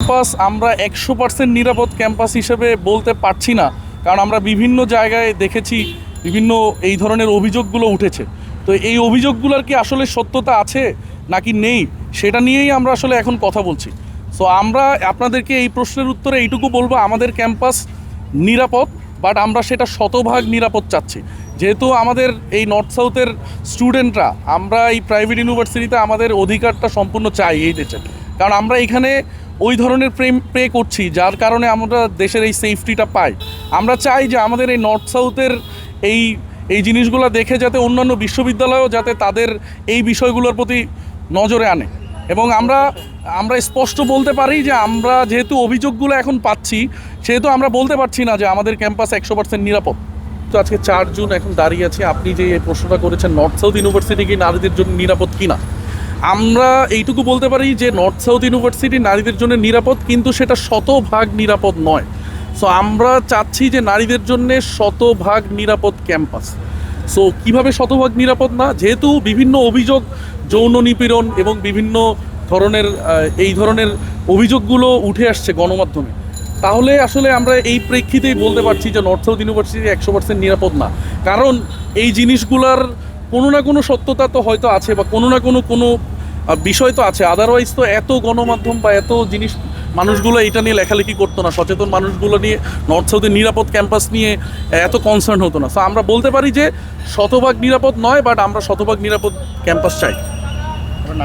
Campus আমরা 100% নিরাপদ campus হিসেবে বলতে পারছি না, কারণ আমরা বিভিন্ন জায়গায় দেখেছি বিভিন্ন এই ধরনের অভিযোগগুলো উঠেছে। তো এই অভিযোগগুলোর কি আসলে সত্যতা আছে নাকি নেই, সেটা নিয়েই আমরা আসলে এখন কথা বলছি। সো আমরা আপনাদেরকে এই প্রশ্নের উত্তরে এইটুকু বলবো, আমাদের ক্যাম্পাস নিরাপদ, বাট আমরা সেটা শতভাগ নিরাপদ চাচ্ছি। যেহেতু আমাদের এই নর্থ সাউথের স্টুডেন্টরা, আমরা এই প্রাইভেট ইউনিভার্সিটিতে আমাদের অধিকারটা সম্পূর্ণ চাই এই দেশে, কারণ আমরা এখানে ওই ধরনের পে করছি যার কারণে আমরা দেশের এই সেফটিটা পাই। আমরা চাই যে আমাদের এই নর্থ সাউথের এই এই জিনিসগুলো দেখে যাতে অন্যান্য বিশ্ববিদ্যালয়ও যাতে তাদের এই বিষয়গুলোর প্রতি নজরে আনে। এবং আমরা স্পষ্ট বলতে পারি যে আমরা যেহেতু অভিযোগগুলো এখন পাচ্ছি, সেহেতু আমরা বলতে পারছি না যে আমাদের ক্যাম্পাস 100% নিরাপদ। তো আজকে 4 জুন এখন দাঁড়িয়ে আছি, আপনি যে এই প্রশ্নটা করেছেন নর্থ সাউথ ইউনিভার্সিটি কি নারীদের জন্য নিরাপদ কিনা, আমরা এইটুকু বলতে পারি যে নর্থ সাউথ ইউনিভার্সিটি নারীদের জন্য নিরাপদ, কিন্তু সেটা শতভাগ নিরাপদ নয়। সো আমরা চাচ্ছি যে নারীদের জন্য শতভাগ নিরাপদ ক্যাম্পাস। সো কিভাবে শতভাগ নিরাপদ না, যেহেতু বিভিন্ন অভিযোগ, যৌন নিপীড়ন এবং বিভিন্ন ধরনের এই ধরনের অভিযোগগুলো উঠে আসছে গণমাধ্যমে, তাহলে আসলে আমরা এই প্রেক্ষিতেই বলতে পারছি যে নর্থ সাউথ ইউনিভার্সিটি 100% নিরাপদ না। কারণ এই জিনিসগুলার কোনো না কোনো সত্যতা তো হয়তো আছে, বা কোনো না কোনো বিষয় তো আছে, আদারওয়াইজ তো এত গণমাধ্যম বা এত জিনিস মানুষগুলো এটা নিয়ে লেখালেখি করতো না, সচেতন মানুষগুলো নিয়ে নর্থ সাউথের নিরাপদ ক্যাম্পাস নিয়ে এত কনসার্ন হতো না। সো আমরা বলতে পারি যে শতভাগ নিরাপদ নয়, বাট আমরা শতভাগ নিরাপদ ক্যাম্পাস চাই।